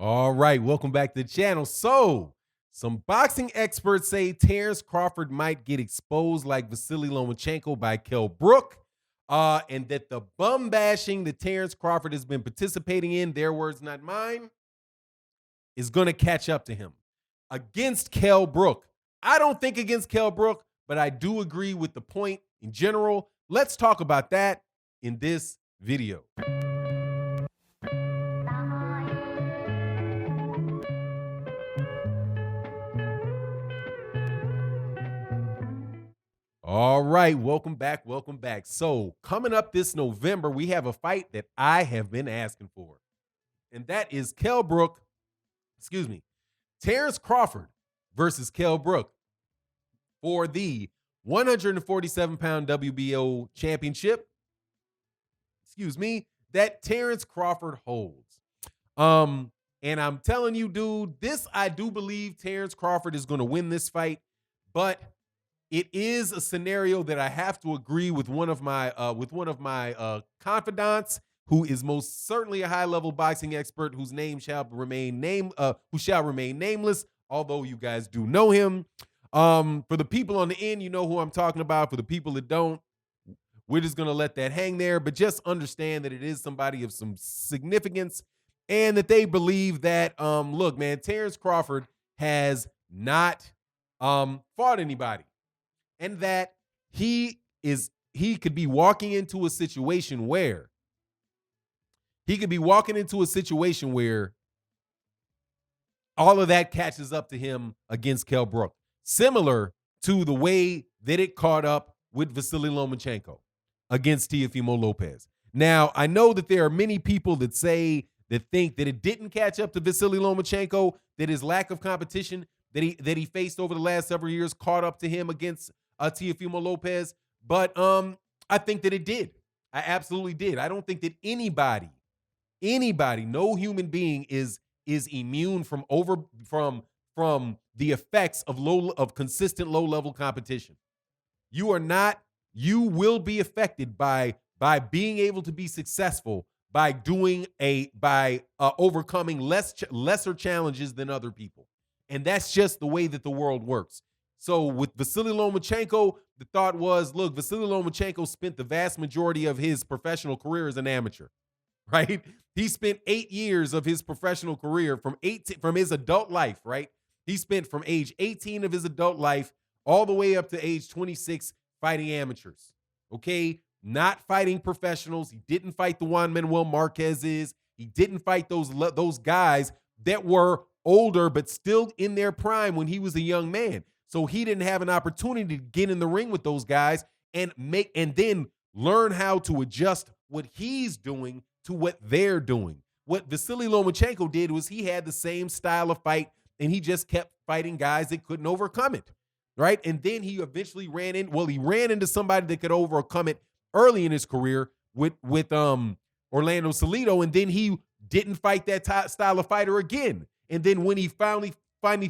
All right, welcome back to the channel. So, some boxing experts say Terence Crawford might get exposed like Vasyl Lomachenko by Kell Brook, and that the bum bashing that Terence Crawford has been participating in, their words, not mine, is going to catch up to him against Kell Brook. I don't think against Kell Brook, but I do agree with the point in general. Let's talk about that in this video. All right, welcome back. Welcome back. So, coming up this November, we have a fight that I have been asking for, and that is Terence Crawford versus Kell Brook for the 147-pound WBO championship. That Terence Crawford holds. And I'm telling you, dude, I do believe Terence Crawford is going to win this fight, but it is a scenario that I have to agree with one of my confidants, who is most certainly a high-level boxing expert, whose name shall remain nameless, although you guys do know him. For the people on the end, you know who I'm talking about. For the people that don't, we're just gonna let that hang there. But just understand that it is somebody of some significance, and that they believe that, look, man, Terence Crawford has not fought anybody. And that he could be walking into a situation where all of that catches up to him against Kell Brook, similar to the way that it caught up with Vasyl Lomachenko against Teofimo Lopez. Now, I know that there are many people that think that it didn't catch up to Vasyl Lomachenko, that his lack of competition that he faced over the last several years caught up to him against Teofimo Lopez, but I think that it did. I absolutely did. I don't think that anybody, no human being is immune from the effects of consistent low-level competition. You are not. You will be affected by being able to be successful by overcoming lesser challenges than other people, and that's just the way that the world works. So with Vasyl Lomachenko, the thought was, look, Vasyl Lomachenko spent the vast majority of his professional career as an amateur, right? He spent 8 years of his professional career from his adult life, right? He spent from age 18 of his adult life all the way up to age 26 fighting amateurs, okay? Not fighting professionals. He didn't fight the Juan Manuel Marquez's. He didn't fight those guys that were older but still in their prime when he was a young man. So he didn't have an opportunity to get in the ring with those guys and then learn how to adjust what he's doing to what they're doing. What Vasyl Lomachenko did was he had the same style of fight, and he just kept fighting guys that couldn't overcome it, right? And then he eventually ran into somebody that could overcome it early in his career with Orlando Salido, and then he didn't fight that style of fighter again. And then when he finally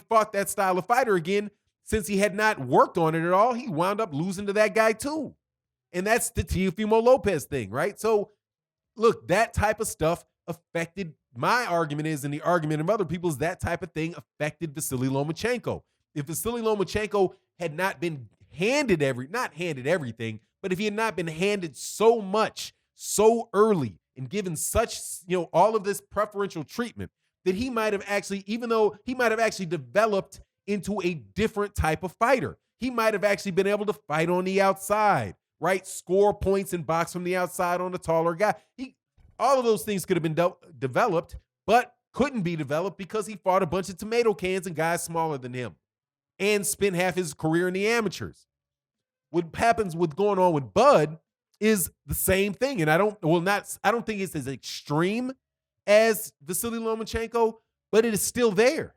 fought that style of fighter again, since he had not worked on it at all, he wound up losing to that guy too. And that's the Teofimo Lopez thing, right? So, look, that type of stuff affected, my argument is, and the argument of other people is, that type of thing affected Vasyl Lomachenko. If Vasyl Lomachenko had not been not handed everything, but if he had not been handed so much so early and given such, all of this preferential treatment, that he might have actually, developed into a different type of fighter. He might have actually been able to fight on the outside, right? Score points and box from the outside on a taller guy. All of those things could have been developed, but couldn't be developed because he fought a bunch of tomato cans and guys smaller than him and spent half his career in the amateurs. What happens with going on with Bud is the same thing. And I don't think it's as extreme as Vasyl Lomachenko, but it is still there.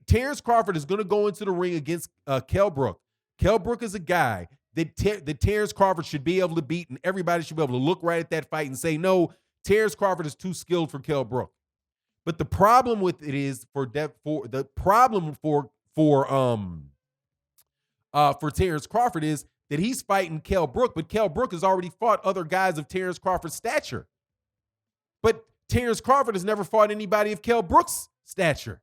Terence Crawford is going to go into the ring against Kell Brook. Kell Brook is a guy that Terence Crawford should be able to beat, and everybody should be able to look right at that fight and say, no, Terence Crawford is too skilled for Kell Brook. But the problem with it is for Terence Crawford is that he's fighting Kell Brook, but Kell Brook has already fought other guys of Terence Crawford's stature. But Terence Crawford has never fought anybody of Kell Brook's stature.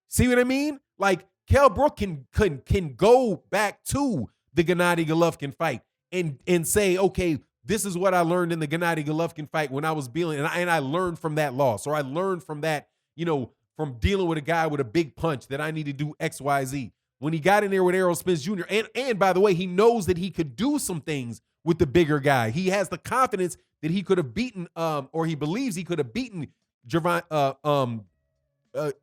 See what I mean? Like, Kell Brook can go back to the Gennady Golovkin fight and say, okay, this is what I learned in the Gennady Golovkin fight when I was dealing, and I learned from that loss, or I learned from that, from dealing with a guy with a big punch that I need to do X, Y, Z. When he got in there with Errol Spence Jr., and by the way, he knows that he could do some things with the bigger guy. He has the confidence that he could have beaten, or he believes he could have beaten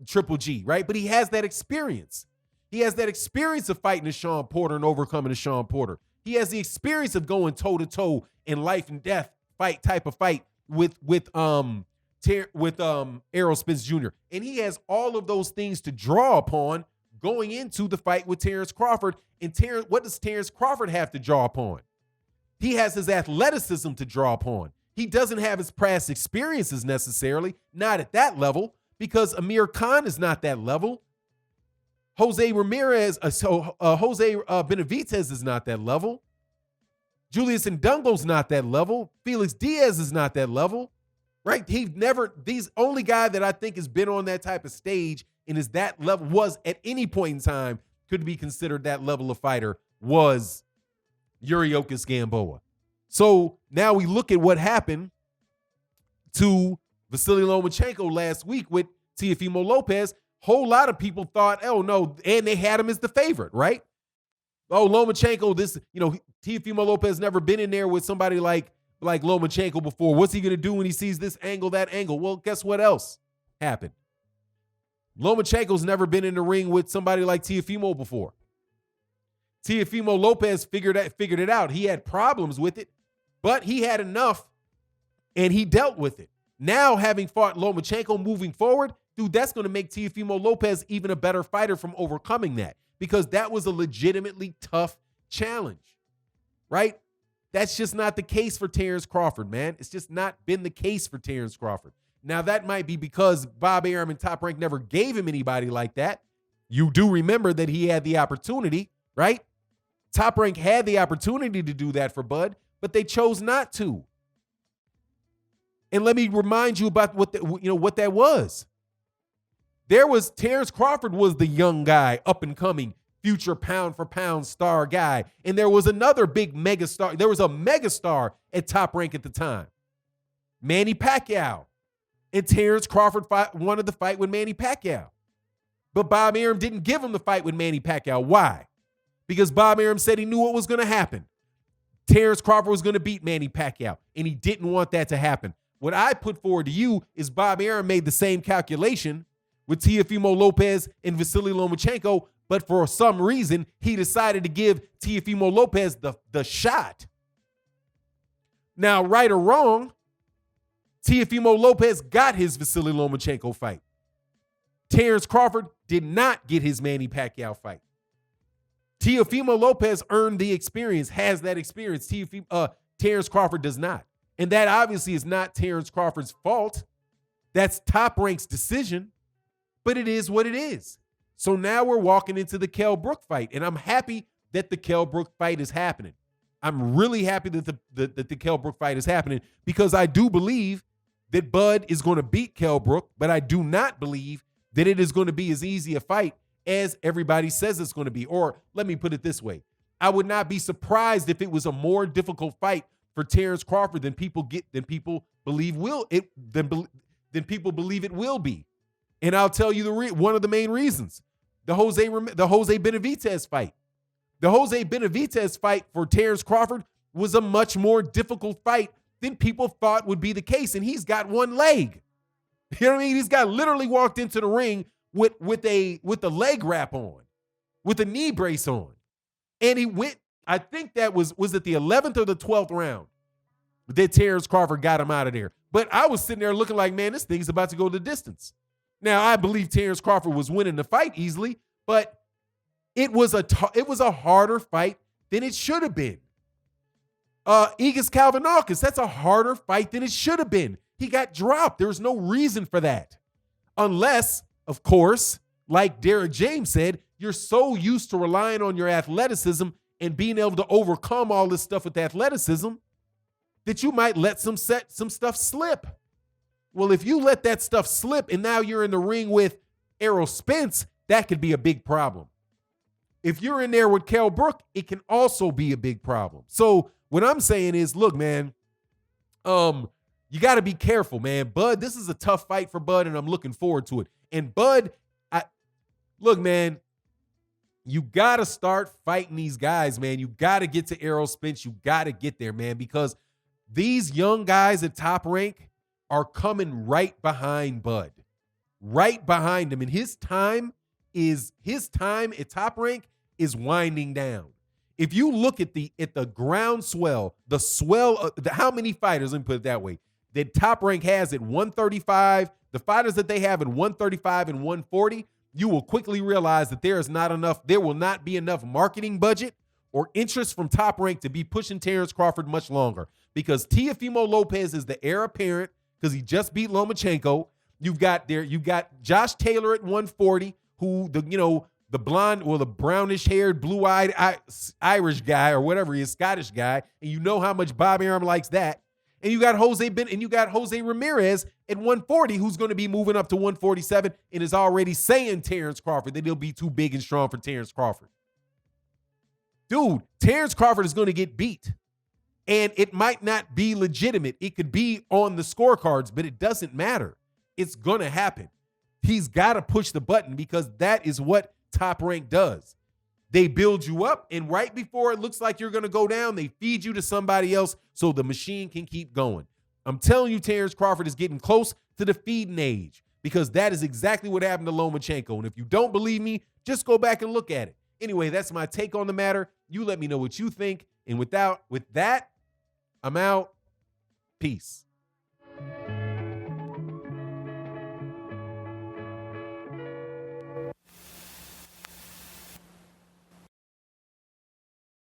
Triple G, right? But he has that experience. He has that experience of fighting a Sean Porter and overcoming a Sean Porter. He has the experience of going toe-to-toe in life and death type of fight with Errol Spence Jr. And he has all of those things to draw upon going into the fight with Terence Crawford. And what does Terence Crawford have to draw upon? He has his athleticism to draw upon. He doesn't have his past experiences necessarily, not at that level, because Amir Khan is not that level. Jose Benavidez is not that level. Julius Ndungo's not that level. Felix Diaz is not that level, right? These only guy that I think has been on that type of stage and is that level, was at any point in time could be considered that level of fighter, was Yuriorkis Gamboa. So now we look at what happened to Vasyl Lomachenko last week with Teofimo Lopez. Whole lot of people thought, oh no, and they had him as the favorite, right? Oh, Lomachenko, Teofimo Lopez never been in there with somebody like Lomachenko before. What's he going to do when he sees this angle, that angle? Well, guess what else happened? Lomachenko's never been in the ring with somebody like Teofimo before. Teofimo Lopez figured it out. He had problems with it, but he had enough, and he dealt with it. Now, having fought Lomachenko moving forward, dude, that's going to make Teofimo Lopez even a better fighter from overcoming that, because that was a legitimately tough challenge, right? That's just not the case for Terence Crawford, man. It's just not been the case for Terence Crawford. Now, that might be because Bob Arum and Top Rank never gave him anybody like that. You do remember that he had the opportunity, right? Top Rank had the opportunity to do that for Bud, but they chose not to. And let me remind you about what that was. Terence Crawford was the young guy, up and coming, future pound for pound star guy. And there was another big megastar. There was a megastar at Top Rank at the time, Manny Pacquiao. And Terence Crawford wanted the fight with Manny Pacquiao. But Bob Arum didn't give him the fight with Manny Pacquiao. Why? Because Bob Arum said he knew what was going to happen. Terence Crawford was going to beat Manny Pacquiao, and he didn't want that to happen. What I put forward to you is Bob Arum made the same calculation with Teofimo Lopez and Vasyl Lomachenko, but for some reason, he decided to give Teofimo Lopez the shot. Now, right or wrong, Teofimo Lopez got his Vasyl Lomachenko fight. Terence Crawford did not get his Manny Pacquiao fight. Teofimo Lopez earned the experience, has that experience. Terence Crawford does not. And that obviously is not Terence Crawford's fault. That's Top Rank's decision, but it is what it is. So now we're walking into the Kell Brook fight, and I'm happy that the Kell Brook fight is happening. I'm really happy that the Kell Brook fight is happening, because I do believe that Bud is going to beat Kell Brook, but I do not believe that it is going to be as easy a fight as everybody says it's going to be. Or let me put it this way. I would not be surprised if it was a more difficult fight for Terence Crawford than people believe it will be. And I'll tell you one of the main reasons. The Jose Benavidez fight. The Jose Benavidez fight for Terence Crawford was a much more difficult fight than people thought would be the case. And he's got one leg. You know what I mean? He's literally walked into the ring with a leg wrap on, with a knee brace on. And he went, I think that was it the 11th or the 12th round that Terence Crawford got him out of there. But I was sitting there looking like, man, this thing's about to go the distance. Now, I believe Terence Crawford was winning the fight easily, but it was a harder fight than it should have been. Egis Kalvanakis, that's a harder fight than it should have been. He got dropped. There was no reason for that. Unless, of course, like Derek James said, you're so used to relying on your athleticism and being able to overcome all this stuff with athleticism that you might let some stuff slip. Well, if you let that stuff slip and now you're in the ring with Errol Spence, that could be a big problem. If you're in there with Kell Brook, it can also be a big problem. So what I'm saying is, look, man, you got to be careful, man. Bud, this is a tough fight for Bud, and I'm looking forward to it. And Bud, look, man, you got to start fighting these guys, man. You got to get to Errol Spence. You got to get there, man, because these young guys at Top Rank are coming right behind Bud, right behind him. And his time at Top Rank is winding down. If you look at the groundswell, the swell of how many fighters, let me put it that way, that Top Rank has at 135, the fighters that they have at 135 and 140, you will quickly realize that there will not be enough marketing budget or interest from Top Rank to be pushing Terence Crawford much longer, because Teofimo Lopez is the heir apparent because he just beat Lomachenko. You've got Josh Taylor at 140, who the blonde or the brownish-haired, blue-eyed Irish guy or whatever he is, Scottish guy, and you know how much Bob Arum likes that. And you got Jose Ramirez at 140, who's going to be moving up to 147 and is already saying Terence Crawford that he'll be too big and strong for Terence Crawford. Dude, Terence Crawford is going to get beat. And it might not be legitimate. It could be on the scorecards, but it doesn't matter. It's going to happen. He's got to push the button because that is what Top Rank does. They build you up, and right before it looks like you're going to go down, they feed you to somebody else so the machine can keep going. I'm telling you, Terence Crawford is getting close to the feeding age because that is exactly what happened to Lomachenko. And if you don't believe me, just go back and look at it. Anyway, that's my take on the matter. You let me know what you think. And with that, I'm out. Peace.